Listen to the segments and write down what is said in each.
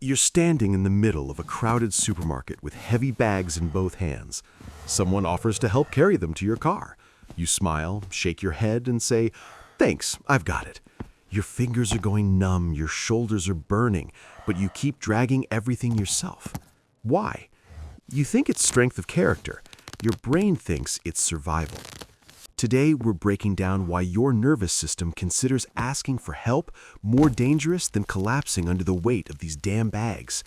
You're standing in the middle of a crowded supermarket with heavy bags in both hands. Someone offers to help carry them to your car. You smile, shake your head, and say, "Thanks, I've got it." Your fingers are going numb, your shoulders are burning, but you keep dragging everything yourself. Why? You think it's strength of character. Your brain thinks it's survival. Today, we're breaking down why your nervous system considers asking for help more dangerous than collapsing under the weight of these damn bags.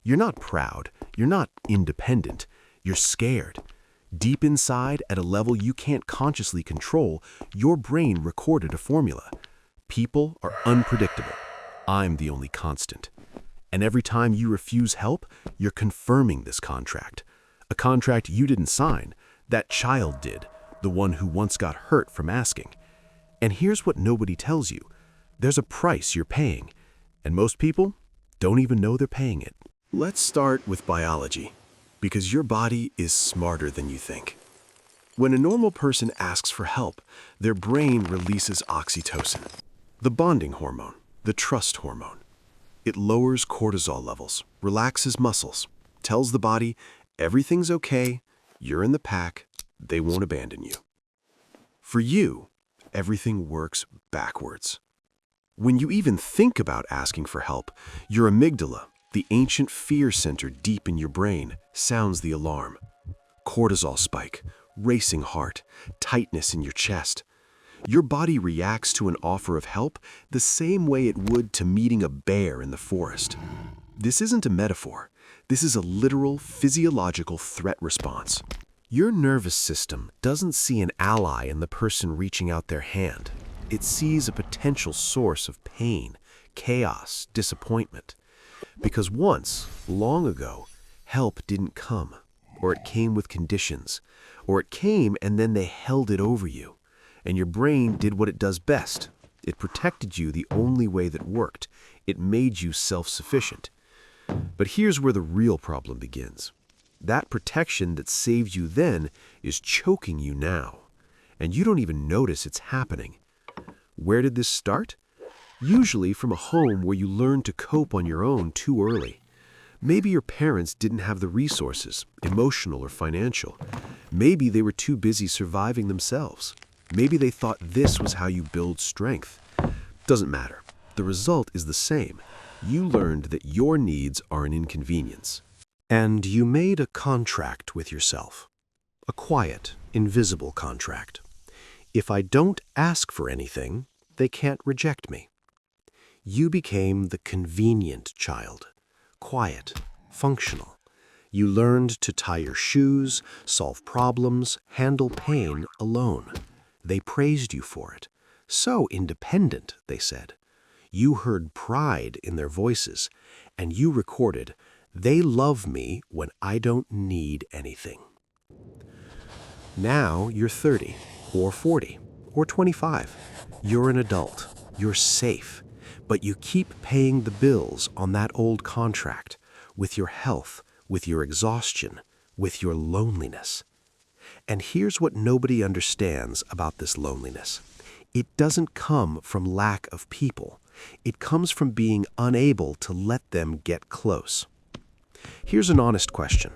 You're not proud. You're not independent. You're scared. Deep inside, at a level you can't consciously control, your brain recorded a formula. People are unpredictable. I'm the only constant. And every time you refuse help, you're confirming this contract. A contract you didn't sign. That child did. The one who once got hurt from asking. And here's what nobody tells you. There's a price you're paying, and most people don't even know they're paying it. Let's start with biology, because your body is smarter than you think. When a normal person asks for help, their brain releases oxytocin, the bonding hormone, the trust hormone. It lowers cortisol levels, relaxes muscles, tells the body, everything's okay, you're in the pack, they won't abandon you. For you, everything works backwards. When you even think about asking for help, your amygdala, the ancient fear center deep in your brain, sounds the alarm. Cortisol spike, racing heart, tightness in your chest. Your body reacts to an offer of help the same way it would to meeting a bear in the forest. This isn't a metaphor. This is a literal physiological threat response. Your nervous system doesn't see an ally in the person reaching out their hand. It sees a potential source of pain, chaos, disappointment. Because once, long ago, help didn't come, or it came with conditions, or it came and then they held it over you. And your brain did what it does best. It protected you the only way that worked. It made you self-sufficient. But here's where the real problem begins. That protection that saved you then is choking you now, and you don't even notice it's happening. Where did this start? Usually from a home where you learned to cope on your own too early. Maybe your parents didn't have the resources, emotional or financial. Maybe they were too busy surviving themselves. Maybe they thought this was how you build strength. Doesn't matter. The result is the same. You learned that your needs are an inconvenience. And you made a contract with yourself. A quiet, invisible contract. If I don't ask for anything, they can't reject me. You became the convenient child. Quiet, functional. You learned to tie your shoes, solve problems, handle pain alone. They praised you for it. So independent, they said. You heard pride in their voices, and you recorded, "They love me when I don't need anything." Now you're 30, or 40, or 25. You're an adult. You're safe. But you keep paying the bills on that old contract, with your health, with your exhaustion, with your loneliness. And here's what nobody understands about this loneliness. It doesn't come from lack of people. It comes from being unable to let them get close. Here's an honest question.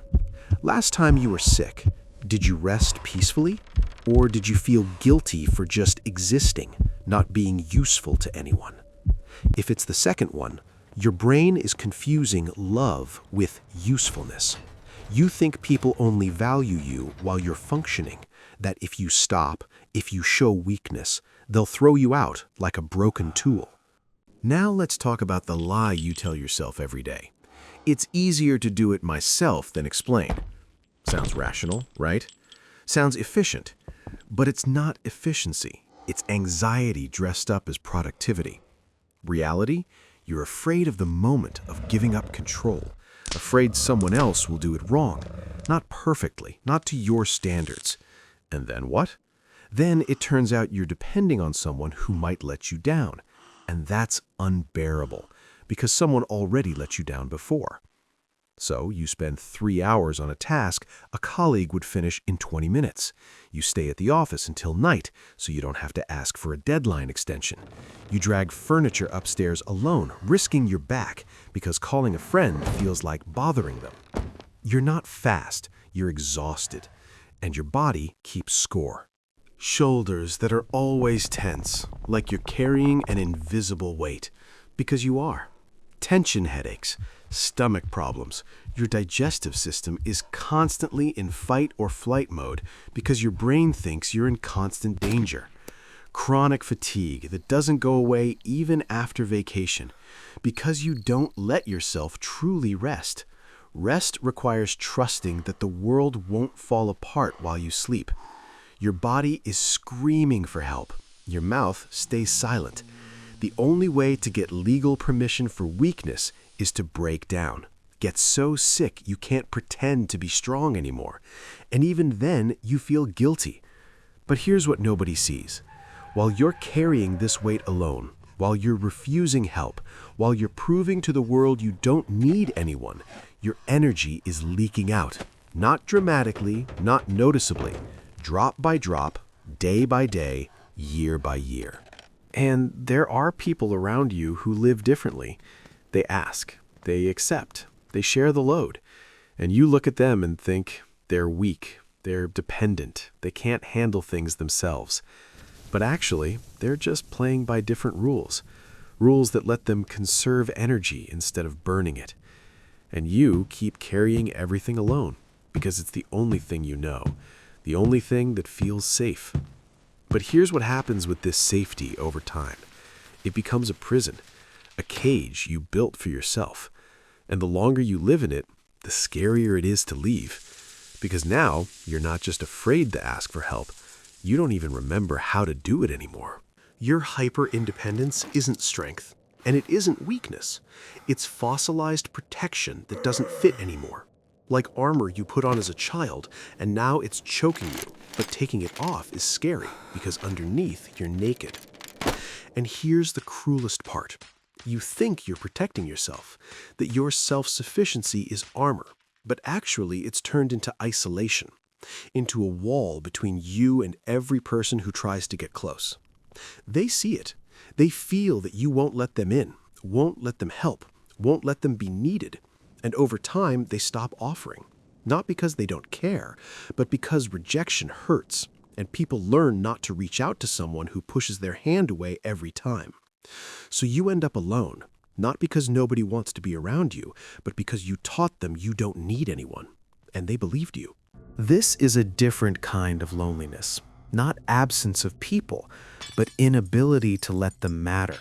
Last time you were sick, did you rest peacefully? Or did you feel guilty for just existing, not being useful to anyone? If it's the second one, your brain is confusing love with usefulness. You think people only value you while you're functioning, that if you stop, if you show weakness, they'll throw you out like a broken tool. Now let's talk about the lie you tell yourself every day. It's easier to do it myself than explain. Sounds rational, right? Sounds efficient. But it's not efficiency. It's anxiety dressed up as productivity. Reality? You're afraid of the moment of giving up control. Afraid someone else will do it wrong. Not perfectly, not to your standards. And then what? Then it turns out you're depending on someone who might let you down. And that's unbearable, because someone already let you down before. So you spend 3 hours on a task a colleague would finish in 20 minutes. You stay at the office until night so you don't have to ask for a deadline extension. You drag furniture upstairs alone, risking your back because calling a friend feels like bothering them. You're not fast, you're exhausted, and your body keeps score. Shoulders that are always tense, like you're carrying an invisible weight, because you are. Tension headaches, stomach problems. Your digestive system is constantly in fight or flight mode because your brain thinks you're in constant danger. Chronic fatigue that doesn't go away even after vacation because you don't let yourself truly rest. Rest requires trusting that the world won't fall apart while you sleep. Your body is screaming for help. Your mouth stays silent. The only way to get legal permission for weakness is to break down. Get so sick you can't pretend to be strong anymore. And even then, you feel guilty. But here's what nobody sees. While you're carrying this weight alone, while you're refusing help, while you're proving to the world you don't need anyone, your energy is leaking out. Not dramatically, not noticeably. Drop by drop, day by day, year by year. And there are people around you who live differently. They ask, they accept, they share the load. And you look at them and think, they're weak, they're dependent, they can't handle things themselves. But actually, they're just playing by different rules. Rules that let them conserve energy instead of burning it. And you keep carrying everything alone because it's the only thing you know, the only thing that feels safe. But here's what happens with this safety over time. It becomes a prison, a cage you built for yourself. And the longer you live in it, the scarier it is to leave. Because now you're not just afraid to ask for help, you don't even remember how to do it anymore. Your hyper-independence isn't strength, and it isn't weakness. It's fossilized protection that doesn't fit anymore. Like armor you put on as a child, and now it's choking you. But taking it off is scary because underneath you're naked. And here's the cruelest part. You think you're protecting yourself, that your self-sufficiency is armor, but actually it's turned into isolation, into a wall between you and every person who tries to get close. They see it. They feel that you won't let them in, won't let them help, won't let them be needed. And over time, they stop offering. Not because they don't care, but because rejection hurts, and people learn not to reach out to someone who pushes their hand away every time. So you end up alone, not because nobody wants to be around you, but because you taught them you don't need anyone, and they believed you. This is a different kind of loneliness, not absence of people, but inability to let them matter.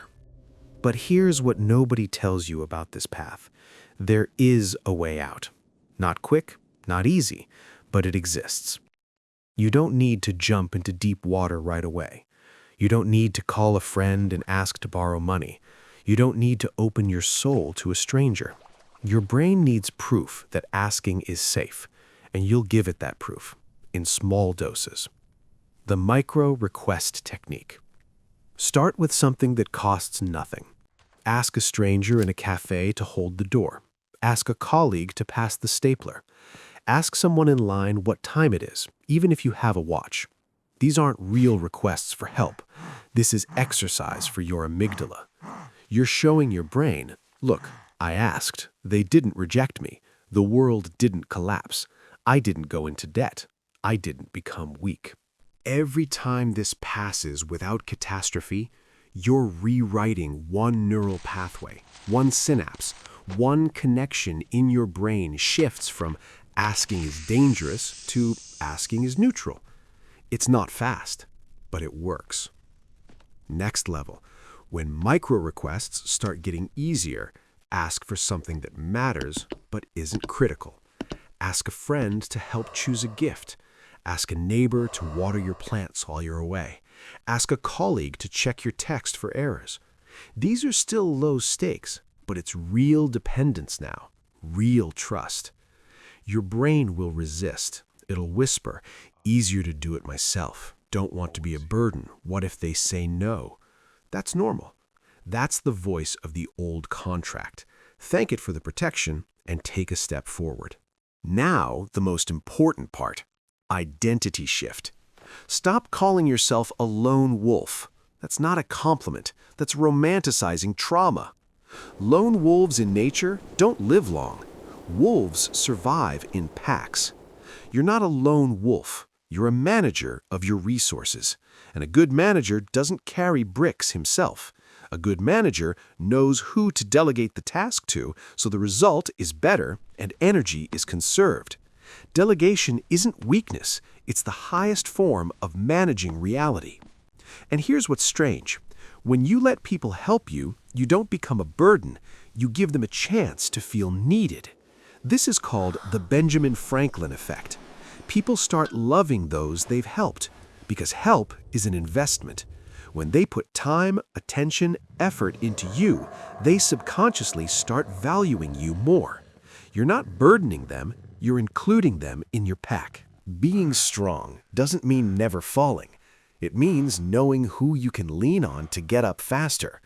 But here's what nobody tells you about this path. There is a way out. Not quick, not easy, but it exists. You don't need to jump into deep water right away. You don't need to call a friend and ask to borrow money. You don't need to open your soul to a stranger. Your brain needs proof that asking is safe, and you'll give it that proof in small doses. The micro-request technique. Start with something that costs nothing. Ask a stranger in a cafe to hold the door. Ask a colleague to pass the stapler. Ask someone in line what time it is, even if you have a watch. These aren't real requests for help. This is exercise for your amygdala. You're showing your brain, look, I asked. They didn't reject me. The world didn't collapse. I didn't go into debt. I didn't become weak. Every time this passes without catastrophe, you're rewriting one neural pathway, one synapse, one connection in your brain shifts from asking is dangerous to asking is neutral. It's not fast, but it works. Next level, when micro requests start getting easier, ask for something that matters but isn't critical. Ask a friend to help choose a gift. Ask a neighbor to water your plants while you're away. Ask a colleague to check your text for errors. These are still low stakes, but it's real dependence now, real trust. Your brain will resist. It'll whisper, easier to do it myself. Don't want to be a burden. What if they say no? That's normal. That's the voice of the old contract. Thank it for the protection and take a step forward. Now, the most important part, identity shift. Stop calling yourself a lone wolf. That's not a compliment. That's romanticizing trauma. Lone wolves in nature don't live long. Wolves survive in packs. You're not a lone wolf. You're a manager of your resources. And a good manager doesn't carry bricks himself. A good manager knows who to delegate the task to, so the result is better and energy is conserved. Delegation isn't weakness. It's the highest form of managing reality. And here's what's strange. When you let people help you, you don't become a burden. You give them a chance to feel needed. This is called the Benjamin Franklin effect. People start loving those they've helped, because help is an investment. When they put time, attention, effort into you, they subconsciously start valuing you more. You're not burdening them, you're including them in your pack. Being strong doesn't mean never falling. It means knowing who you can lean on to get up faster.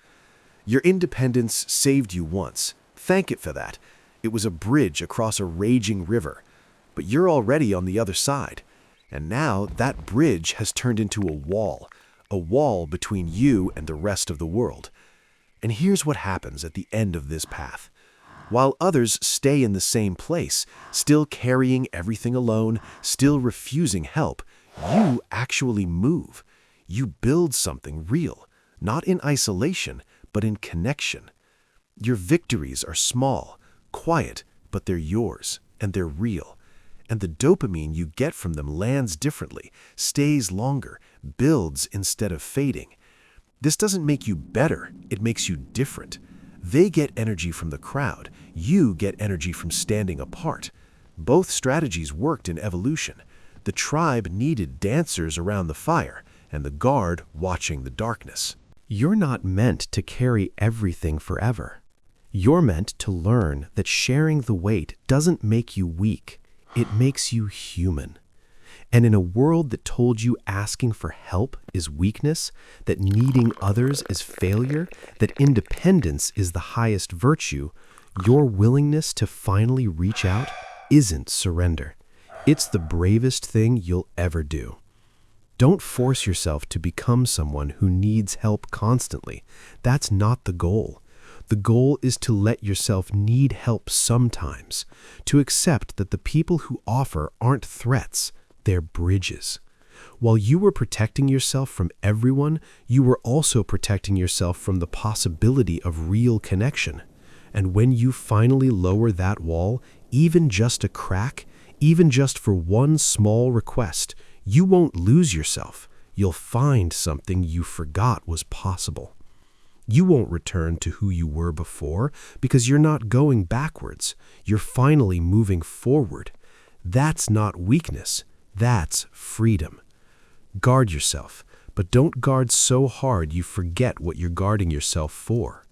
Your independence saved you once. Thank it for that. It was a bridge across a raging river. But you're already on the other side. And now that bridge has turned into a wall between you and the rest of the world. And here's what happens at the end of this path. While others stay in the same place, still carrying everything alone, still refusing help, you actually move. You build something real, not in isolation, but in connection. Your victories are small, quiet, but they're yours, and they're real. And the dopamine you get from them lands differently, stays longer, builds instead of fading. This doesn't make you better, it makes you different. They get energy from the crowd, you get energy from standing apart. Both strategies worked in evolution. The tribe needed dancers around the fire, and the guard watching the darkness. You're not meant to carry everything forever. You're meant to learn that sharing the weight doesn't make you weak. It makes you human. And in a world that told you asking for help is weakness, that needing others is failure, that independence is the highest virtue, your willingness to finally reach out isn't surrender. It's the bravest thing you'll ever do. Don't force yourself to become someone who needs help constantly. That's not the goal. The goal is to let yourself need help sometimes, to accept that the people who offer aren't threats, they're bridges. While you were protecting yourself from everyone, you were also protecting yourself from the possibility of real connection. And when you finally lower that wall, even just a crack, even just for one small request, you won't lose yourself. You'll find something you forgot was possible. You won't return to who you were before because you're not going backwards. You're finally moving forward. That's not weakness. That's freedom. Guard yourself, but don't guard so hard you forget what you're guarding yourself for.